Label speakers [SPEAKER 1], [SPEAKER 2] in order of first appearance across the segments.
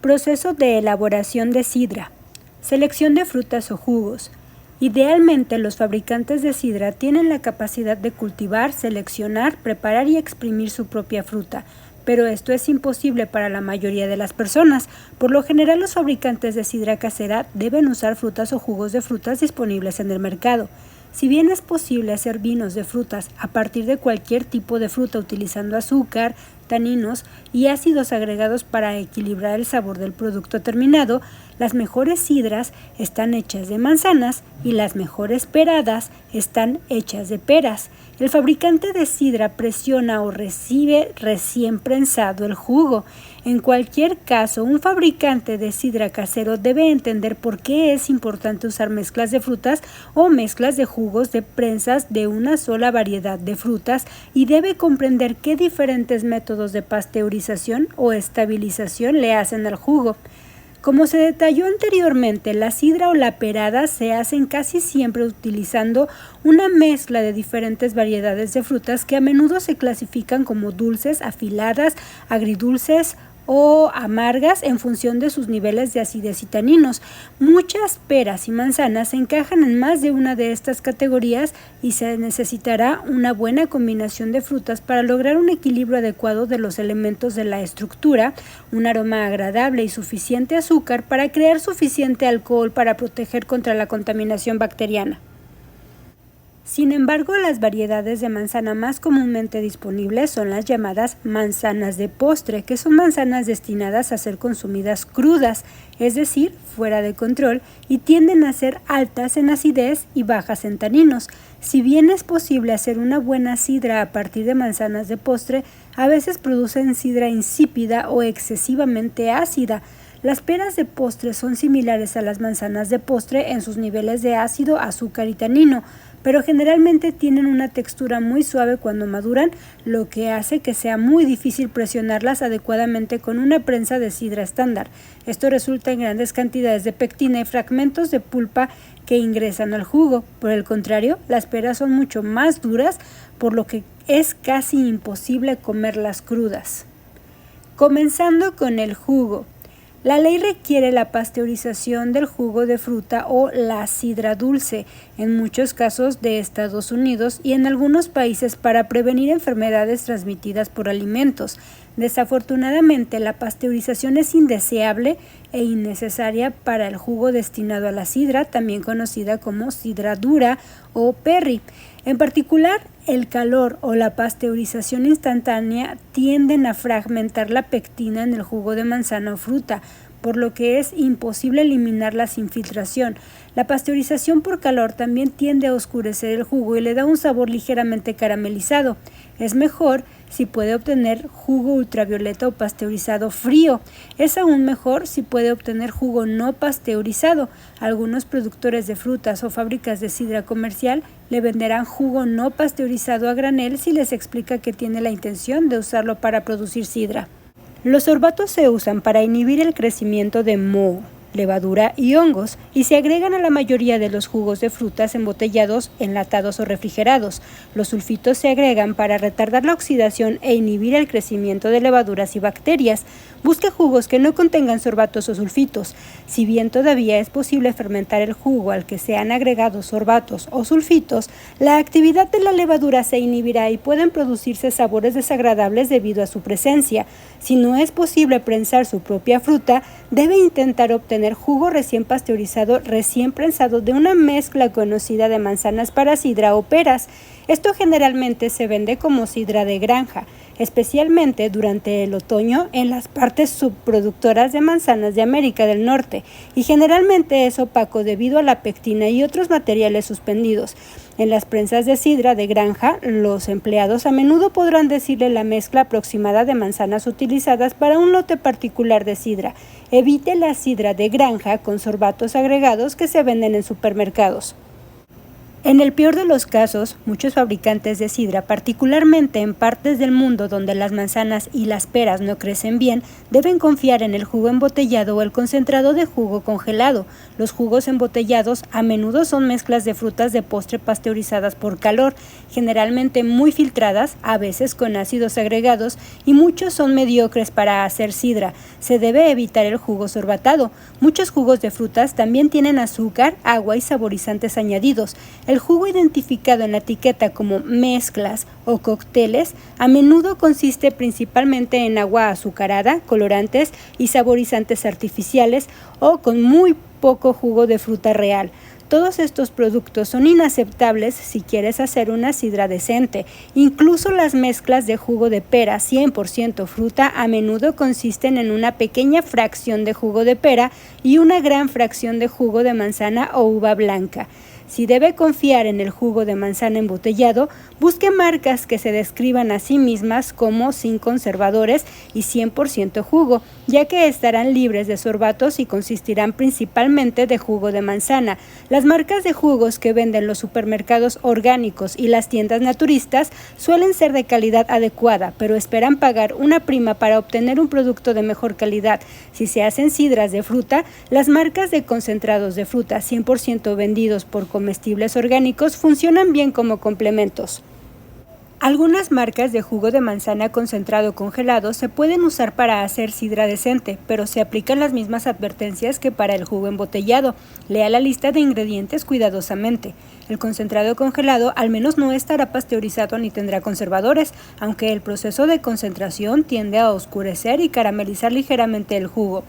[SPEAKER 1] Proceso de elaboración de sidra. Selección de frutas o jugos. Idealmente, los fabricantes de sidra tienen la capacidad de cultivar, seleccionar, preparar y exprimir su propia fruta, pero esto es imposible para la mayoría de las personas. Por lo general, los fabricantes de sidra casera deben usar frutas o jugos de frutas disponibles en el mercado. Si bien es posible hacer vinos de frutas a partir de cualquier tipo de fruta utilizando azúcar, taninos y ácidos agregados para equilibrar el sabor del producto terminado, las mejores sidras están hechas de manzanas y las mejores peradas están hechas de peras. El fabricante de sidra presiona o recibe recién prensado el jugo. En cualquier caso, un fabricante de sidra casero debe entender por qué es importante usar mezclas de frutas o mezclas de jugos de prensas de una sola variedad de frutas y debe comprender qué diferentes métodos de pasteurización o estabilización le hacen al jugo. Como se detalló anteriormente, la sidra o la perada se hacen casi siempre utilizando una mezcla de diferentes variedades de frutas que a menudo se clasifican como dulces, afiladas, agridulces o amargas en función de sus niveles de acidez y taninos. Muchas peras y manzanas se encajan en más de una de estas categorías y se necesitará una buena combinación de frutas para lograr un equilibrio adecuado de los elementos de la estructura, un aroma agradable y suficiente azúcar para crear suficiente alcohol para proteger contra la contaminación bacteriana. Sin embargo, las variedades de manzana más comúnmente disponibles son las llamadas manzanas de postre, que son manzanas destinadas a ser consumidas crudas, es decir, fuera de control, y tienden a ser altas en acidez y bajas en taninos. Si bien es posible hacer una buena sidra a partir de manzanas de postre, a veces producen sidra insípida o excesivamente ácida. Las peras de postre son similares a las manzanas de postre en sus niveles de ácido, azúcar y tanino, pero generalmente tienen una textura muy suave cuando maduran, lo que hace que sea muy difícil presionarlas adecuadamente con una prensa de sidra estándar. Esto resulta en grandes cantidades de pectina y fragmentos de pulpa que ingresan al jugo. Por el contrario, las peras son mucho más duras, por lo que es casi imposible comerlas crudas. Comenzando con el jugo. La ley requiere la pasteurización del jugo de fruta o la sidra dulce, en muchos casos de Estados Unidos y en algunos países para prevenir enfermedades transmitidas por alimentos. Desafortunadamente, la pasteurización es indeseable e innecesaria para el jugo destinado a la sidra, también conocida como sidra dura o perry. En particular, el calor o la pasteurización instantánea tienden a fragmentar la pectina en el jugo de manzana o fruta, por lo que es imposible eliminarla sin filtración. La pasteurización por calor también tiende a oscurecer el jugo y le da un sabor ligeramente caramelizado. Es mejor si puede obtener jugo ultravioleta o pasteurizado frío. Es aún mejor si puede obtener jugo no pasteurizado. Algunos productores de frutas o fábricas de sidra comercial le venderán jugo no pasteurizado a granel si les explica que tiene la intención de usarlo para producir sidra. Los sorbatos se usan para inhibir el crecimiento de moho, levadura y hongos y se agregan a la mayoría de los jugos de frutas embotellados, enlatados o refrigerados. Los sulfitos se agregan para retardar la oxidación e inhibir el crecimiento de levaduras y bacterias. Busque jugos que no contengan sorbatos o sulfitos. Si bien todavía es posible fermentar el jugo al que se han agregado sorbatos o sulfitos, la actividad de la levadura se inhibirá y pueden producirse sabores desagradables debido a su presencia. Si no es posible prensar su propia fruta, debe intentar obtener jugo recién pasteurizado recién prensado de una mezcla conocida de manzanas para sidra o peras. Esto generalmente se vende como sidra de granja, especialmente durante el otoño en las partes subproductoras de manzanas de América del Norte, y generalmente es opaco debido a la pectina y otros materiales suspendidos. En las prensas de sidra de granja, los empleados a menudo podrán decirle la mezcla aproximada de manzanas utilizadas para un lote particular de sidra. Evite la sidra de granja con sorbatos agregados que se venden en supermercados. En el peor de los casos, muchos fabricantes de sidra, particularmente en partes del mundo donde las manzanas y las peras no crecen bien, deben confiar en el jugo embotellado o el concentrado de jugo congelado. Los jugos embotellados a menudo son mezclas de frutas de postre pasteurizadas por calor, generalmente muy filtradas, a veces con ácidos agregados, y muchos son mediocres para hacer sidra. Se debe evitar el jugo sorbatado. Muchos jugos de frutas también tienen azúcar, agua y saborizantes añadidos. El jugo identificado en la etiqueta como mezclas o cócteles a menudo consiste principalmente en agua azucarada, colorantes y saborizantes artificiales o con muy poco jugo de fruta real. Todos estos productos son inaceptables si quieres hacer una sidra decente. Incluso las mezclas de jugo de pera 100% fruta a menudo consisten en una pequeña fracción de jugo de pera y una gran fracción de jugo de manzana o uva blanca. Si debe confiar en el jugo de manzana embotellado, busque marcas que se describan a sí mismas como sin conservadores y 100% jugo, ya que estarán libres de sorbatos y consistirán principalmente de jugo de manzana. Las marcas de jugos que venden los supermercados orgánicos y las tiendas naturistas suelen ser de calidad adecuada, pero esperan pagar una prima para obtener un producto de mejor calidad. Si se hacen sidras de fruta, las marcas de concentrados de fruta 100% vendidos por comestibles orgánicos funcionan bien como complementos. Algunas marcas de jugo de manzana concentrado congelado se pueden usar para hacer sidra decente, pero se aplican las mismas advertencias que para el jugo embotellado. Lea la lista de ingredientes cuidadosamente. El concentrado congelado al menos no estará pasteurizado ni tendrá conservadores, aunque el proceso de concentración tiende a oscurecer y caramelizar ligeramente el jugo.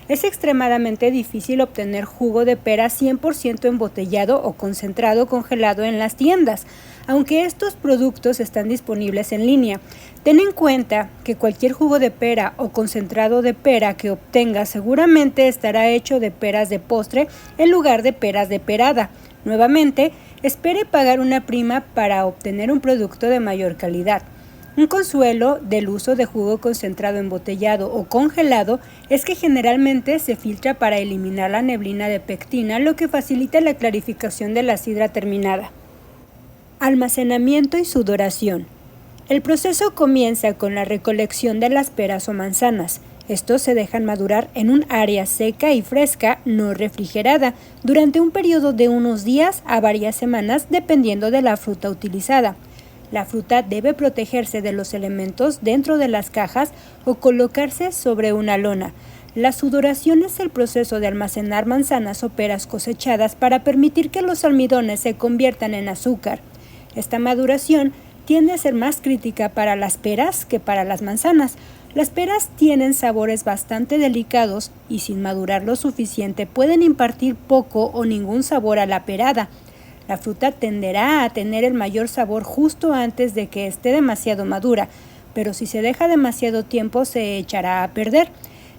[SPEAKER 1] Es extremadamente difícil obtener jugo de pera 100% embotellado o concentrado congelado en las tiendas, aunque estos productos están disponibles en línea. Ten en cuenta que cualquier jugo de pera o concentrado de pera que obtengas seguramente estará hecho de peras de postre en lugar de peras de perada. Nuevamente, espere pagar una prima para obtener un producto de mayor calidad. Un consuelo del uso de jugo concentrado embotellado o congelado es que generalmente se filtra para eliminar la neblina de pectina, lo que facilita la clarificación de la sidra terminada. Almacenamiento y sudoración. El proceso comienza con la recolección de las peras o manzanas. Estos se dejan madurar en un área seca y fresca, no refrigerada, durante un periodo de unos días a varias semanas, dependiendo de la fruta utilizada. La fruta debe protegerse de los elementos dentro de las cajas o colocarse sobre una lona. La sudoración es el proceso de almacenar manzanas o peras cosechadas para permitir que los almidones se conviertan en azúcar. Esta maduración tiende a ser más crítica para las peras que para las manzanas. Las peras tienen sabores bastante delicados y sin madurar lo suficiente pueden impartir poco o ningún sabor a la perada. La fruta tenderá a tener el mayor sabor justo antes de que esté demasiado madura, pero si se deja demasiado tiempo se echará a perder.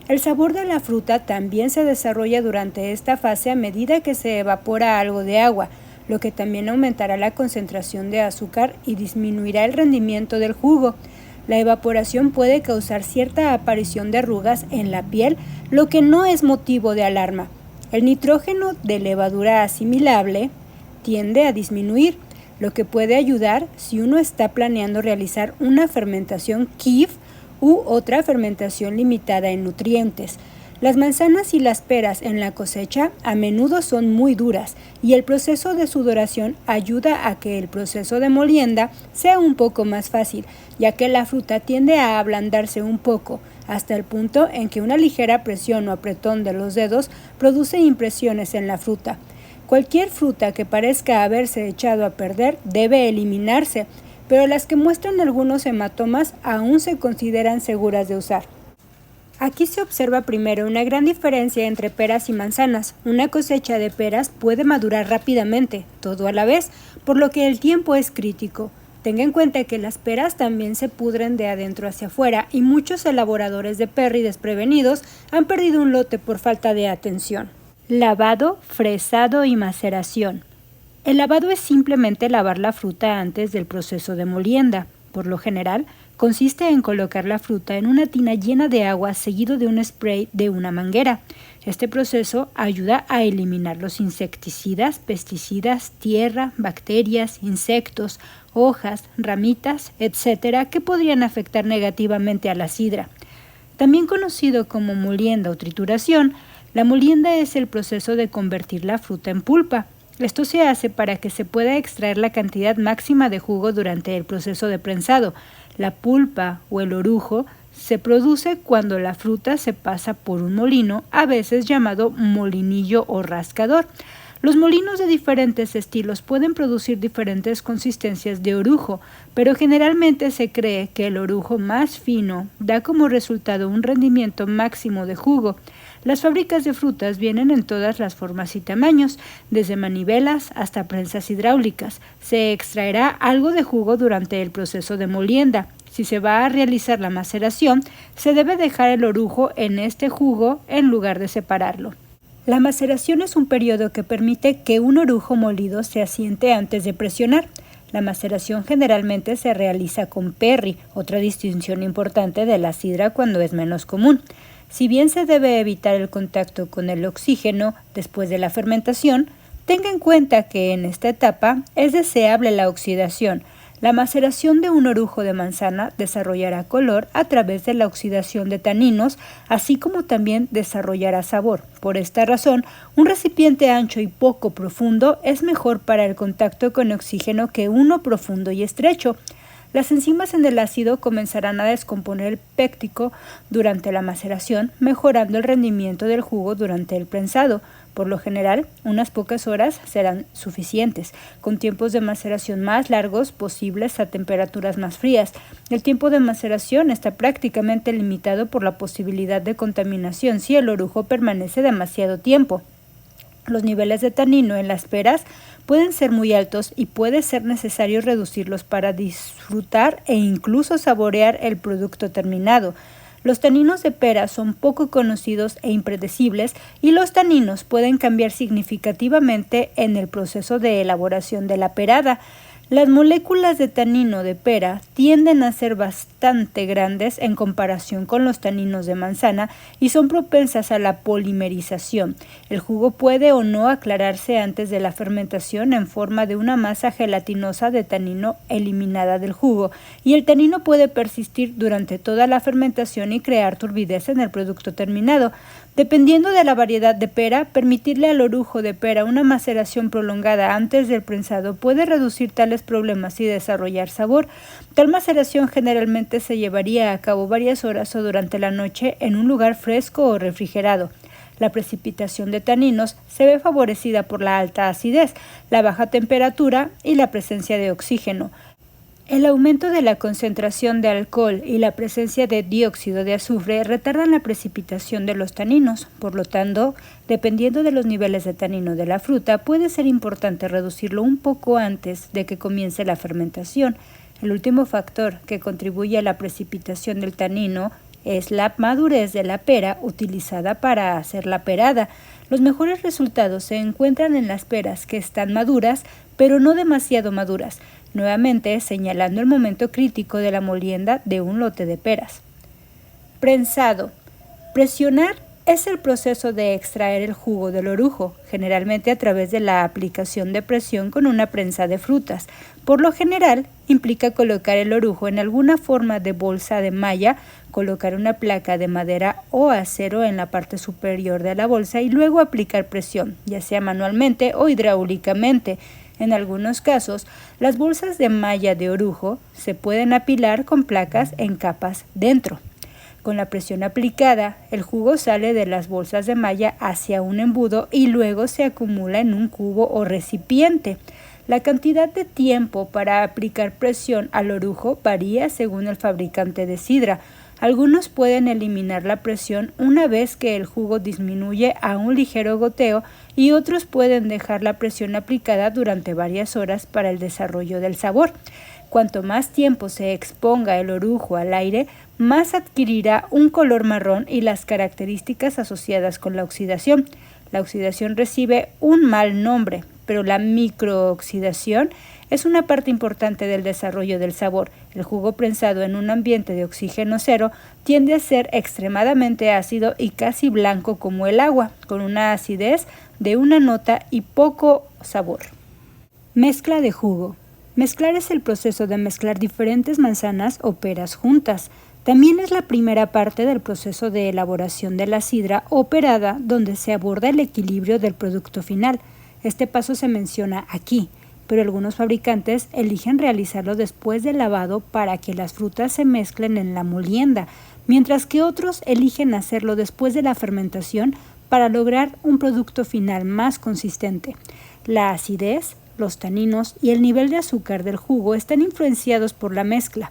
[SPEAKER 1] El sabor de la fruta también se desarrolla durante esta fase a medida que se evapora algo de agua, lo que también aumentará la concentración de azúcar y disminuirá el rendimiento del jugo. La evaporación puede causar cierta aparición de arrugas en la piel, lo que no es motivo de alarma. El nitrógeno de levadura asimilable tiende a disminuir, lo que puede ayudar si uno está planeando realizar una fermentación Kefir u otra fermentación limitada en nutrientes. Las manzanas y las peras en la cosecha a menudo son muy duras y el proceso de sudoración ayuda a que el proceso de molienda sea un poco más fácil, ya que la fruta tiende a ablandarse un poco, hasta el punto en que una ligera presión o apretón de los dedos produce impresiones en la fruta. Cualquier fruta que parezca haberse echado a perder debe eliminarse, pero las que muestran algunos hematomas aún se consideran seguras de usar. Aquí se observa primero una gran diferencia entre peras y manzanas. Una cosecha de peras puede madurar rápidamente, todo a la vez, por lo que el tiempo es crítico. Tenga en cuenta que las peras también se pudren de adentro hacia afuera y muchos elaboradores de perry desprevenidos han perdido un lote por falta de atención. Lavado, fresado y maceración. El lavado es simplemente lavar la fruta antes del proceso de molienda. Por lo general, Consiste en colocar la fruta en una tina llena de agua seguido de un spray de una manguera. Este proceso ayuda a eliminar los insecticidas, pesticidas, tierra, bacterias, insectos, hojas, ramitas, etc., que podrían afectar negativamente a la sidra. También conocido como molienda o trituración, la molienda es el proceso de convertir la fruta en pulpa. Esto se hace para que se pueda extraer la cantidad máxima de jugo durante el proceso de prensado. La pulpa o el orujo se produce cuando la fruta se pasa por un molino, a veces llamado molinillo o rascador. Los molinos de diferentes estilos pueden producir diferentes consistencias de orujo, pero generalmente se cree que el orujo más fino da como resultado un rendimiento máximo de jugo. Las fábricas de frutas vienen en todas las formas y tamaños, desde manivelas hasta prensas hidráulicas. Se extraerá algo de jugo durante el proceso de molienda. Si se va a realizar la maceración, se debe dejar el orujo en este jugo en lugar de separarlo. La maceración es un periodo que permite que un orujo molido se asiente antes de presionar. La maceración generalmente se realiza con perry, otra distinción importante de la sidra cuando es menos común. Si bien se debe evitar el contacto con el oxígeno después de la fermentación, tenga en cuenta que en esta etapa es deseable la oxidación. La maceración de un orujo de manzana desarrollará color a través de la oxidación de taninos, así como también desarrollará sabor. Por esta razón, un recipiente ancho y poco profundo es mejor para el contacto con oxígeno que uno profundo y estrecho. Las enzimas en el ácido comenzarán a descomponer el péptico durante la maceración, mejorando el rendimiento del jugo durante el prensado. Por lo general, unas pocas horas serán suficientes, con tiempos de maceración más largos posibles a temperaturas más frías. El tiempo de maceración está prácticamente limitado por la posibilidad de contaminación si el orujo permanece demasiado tiempo. Los niveles de tanino en las peras pueden ser muy altos y puede ser necesario reducirlos para disfrutar e incluso saborear el producto terminado. Los taninos de pera son poco conocidos e impredecibles y los taninos pueden cambiar significativamente en el proceso de elaboración de la perada. Las moléculas de tanino de pera tienden a ser bastante grandes en comparación con los taninos de manzana y son propensas a la polimerización. El jugo puede o no aclararse antes de la fermentación en forma de una masa gelatinosa de tanino eliminada del jugo, y el tanino puede persistir durante toda la fermentación y crear turbidez en el producto terminado. Dependiendo de la variedad de pera, permitirle al orujo de pera una maceración prolongada antes del prensado puede reducir tales problemas y desarrollar sabor. Tal maceración generalmente se llevaría a cabo varias horas o durante la noche en un lugar fresco o refrigerado. La precipitación de taninos se ve favorecida por la alta acidez, la baja temperatura y la presencia de oxígeno. El aumento de la concentración de alcohol y la presencia de dióxido de azufre retardan la precipitación de los taninos. Por lo tanto, dependiendo de los niveles de tanino de la fruta, puede ser importante reducirlo un poco antes de que comience la fermentación. El último factor que contribuye a la precipitación del tanino es la madurez de la pera utilizada para hacer la perada. Los mejores resultados se encuentran en las peras que están maduras, pero no demasiado maduras, nuevamente señalando el momento crítico de la molienda de un lote de peras. Prensado. Presionar es el proceso de extraer el jugo del orujo, generalmente a través de la aplicación de presión con una prensa de frutas. Por lo general, implica colocar el orujo en alguna forma de bolsa de malla, colocar una placa de madera o acero en la parte superior de la bolsa y luego aplicar presión, ya sea manualmente o hidráulicamente. En algunos casos, las bolsas de malla de orujo se pueden apilar con placas en capas dentro. Con la presión aplicada, el jugo sale de las bolsas de malla hacia un embudo y luego se acumula en un cubo o recipiente. La cantidad de tiempo para aplicar presión al orujo varía según el fabricante de sidra. Algunos pueden eliminar la presión una vez que el jugo disminuye a un ligero goteo y otros pueden dejar la presión aplicada durante varias horas para el desarrollo del sabor. Cuanto más tiempo se exponga el orujo al aire, más adquirirá un color marrón y las características asociadas con la oxidación. La oxidación recibe un mal nombre, pero la microoxidación es una parte importante del desarrollo del sabor. El jugo prensado en un ambiente de oxígeno cero tiende a ser extremadamente ácido y casi blanco como el agua, con una acidez de una nota y poco sabor. Mezcla de jugo. Mezclar es el proceso de mezclar diferentes manzanas o peras juntas. También es la primera parte del proceso de elaboración de la sidra operada, donde se aborda el equilibrio del producto final. Este paso se menciona aquí, pero algunos fabricantes eligen realizarlo después del lavado para que las frutas se mezclen en la molienda, mientras que otros eligen hacerlo después de la fermentación para lograr un producto final más consistente. La acidez, los taninos y el nivel de azúcar del jugo están influenciados por la mezcla.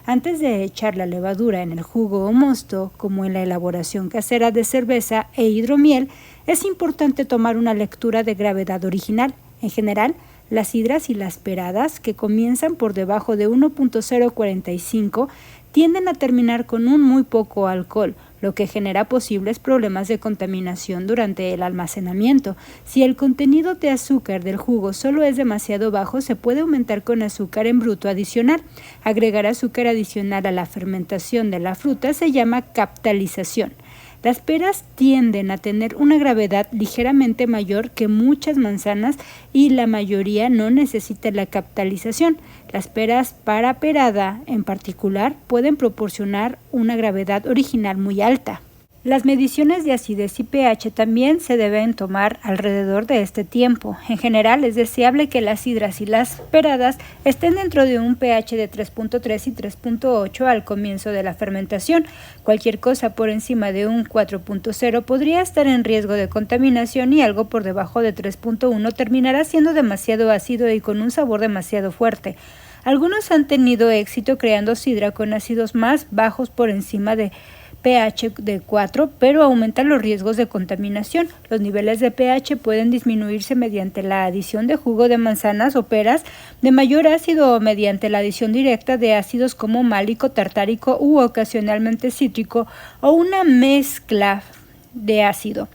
[SPEAKER 1] Antes de echar la levadura en el jugo o mosto, como en la elaboración casera de cerveza e hidromiel, es importante tomar una lectura de gravedad original. En general, las sidras y las peradas, que comienzan por debajo de 1.045, tienden a terminar con un muy poco alcohol, lo que genera posibles problemas de contaminación durante el almacenamiento. Si el contenido de azúcar del jugo solo es demasiado bajo, se puede aumentar con azúcar en bruto adicional. Agregar azúcar adicional a la fermentación de la fruta se llama captalización. Las peras tienden a tener una gravedad ligeramente mayor que muchas manzanas y la mayoría no necesita la captalización. Las peras para perada, en particular, pueden proporcionar una gravedad original muy alta. Las mediciones de acidez y pH también se deben tomar alrededor de este tiempo. En general, es deseable que las sidras y las peradas estén dentro de un pH de 3.3 y 3.8 al comienzo de la fermentación. Cualquier cosa por encima de un 4.0 podría estar en riesgo de contaminación y algo por debajo de 3.1 terminará siendo demasiado ácido y con un sabor demasiado fuerte. Algunos han tenido éxito creando sidra con ácidos más bajos por encima de pH de 4, pero aumentan los riesgos de contaminación. Los niveles de pH pueden disminuirse mediante la adición de jugo de manzanas o peras de mayor ácido o mediante la adición directa de ácidos como málico, tartárico u ocasionalmente cítrico o una mezcla de ácido.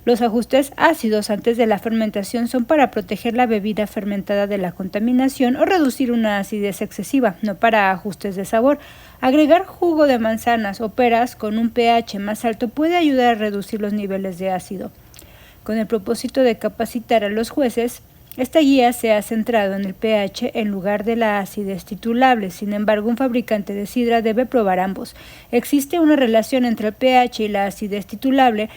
[SPEAKER 1] Los ajustes ácidos antes de la fermentación son para proteger la bebida fermentada de la contaminación o reducir una acidez excesiva, no para ajustes de sabor. Agregar jugo de manzanas o peras con un pH más alto puede ayudar a reducir los niveles de ácido. Con el propósito de capacitar a los jueces, esta guía se ha centrado en el pH en lugar de la acidez titulable. Sin embargo, un fabricante de sidra debe probar ambos. Existe una relación entre el pH y la acidez titulable,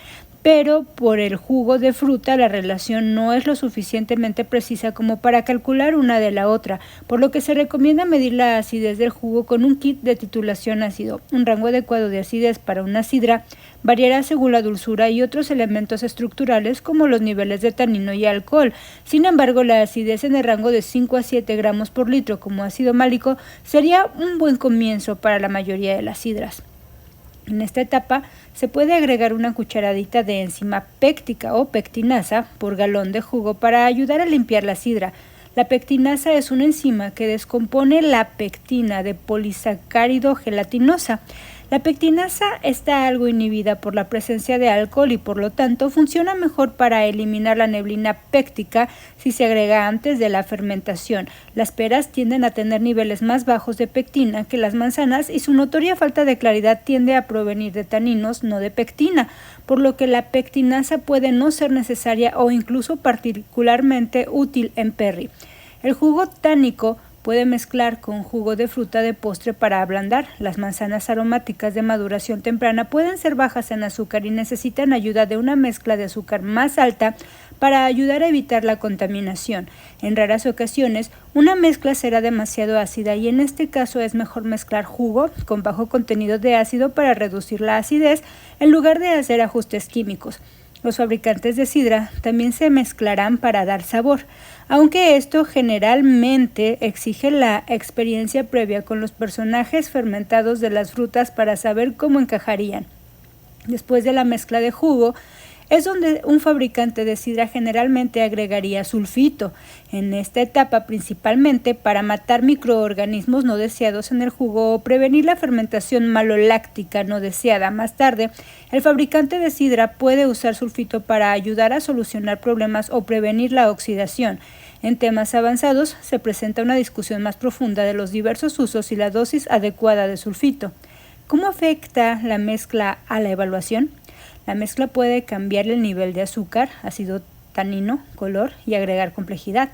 [SPEAKER 1] pero por el jugo de fruta la relación no es lo suficientemente precisa como para calcular una de la otra, por lo que se recomienda medir la acidez del jugo con un kit de titulación ácido. Un rango adecuado de acidez para una sidra variará según la dulzura y otros elementos estructurales como los niveles de tanino y alcohol. Sin embargo, la acidez en el rango de 5 a 7 gramos por litro como ácido málico sería un buen comienzo para la mayoría de las sidras. En esta etapa se puede agregar una cucharadita de enzima péptica o pectinasa por galón de jugo para ayudar a limpiar la sidra. La pectinasa es una enzima que descompone la pectina de polisacárido gelatinosa. La pectinasa está algo inhibida por la presencia de alcohol y por lo tanto funciona mejor para eliminar la neblina péptica si se agrega antes de la fermentación. Las peras tienden a tener niveles más bajos de pectina que las manzanas y su notoria falta de claridad tiende a provenir de taninos, no de pectina, por lo que la pectinasa puede no ser necesaria o incluso particularmente útil en perry. El jugo tánico puede mezclar con jugo de fruta de postre para ablandar. Las manzanas aromáticas de maduración temprana pueden ser bajas en azúcar y necesitan ayuda de una mezcla de azúcar más alta para ayudar a evitar la contaminación. En raras ocasiones, una mezcla será demasiado ácida y en este caso es mejor mezclar jugo con bajo contenido de ácido para reducir la acidez en lugar de hacer ajustes químicos. Los fabricantes de sidra también se mezclarán para dar sabor, aunque esto generalmente exige la experiencia previa con los personajes fermentados de las frutas para saber cómo encajarían. Después de la mezcla de jugo, es donde un fabricante de sidra generalmente agregaría sulfito, en esta etapa principalmente para matar microorganismos no deseados en el jugo o prevenir la fermentación maloláctica no deseada. Más tarde, el fabricante de sidra puede usar sulfito para ayudar a solucionar problemas o prevenir la oxidación. En temas avanzados se presenta una discusión más profunda de los diversos usos y la dosis adecuada de sulfito. ¿Cómo afecta la mezcla a la evaluación? La mezcla puede cambiar el nivel de azúcar, ácido tanino, color y agregar complejidad.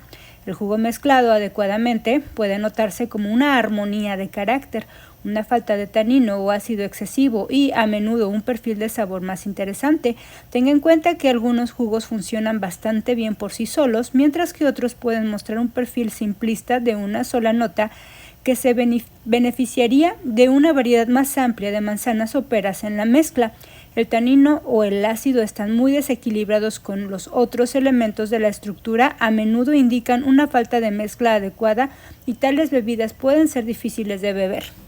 [SPEAKER 1] El jugo mezclado adecuadamente puede notarse como una armonía de carácter, una falta de tanino o ácido excesivo y a menudo un perfil de sabor más interesante. Tenga en cuenta que algunos jugos funcionan bastante bien por sí solos, mientras que otros pueden mostrar un perfil simplista de una sola nota que se beneficiaría de una variedad más amplia de manzanas o peras en la mezcla. El tanino o el ácido están muy desequilibrados con los otros elementos de la estructura, a menudo indican una falta de mezcla adecuada y tales bebidas pueden ser difíciles de beber.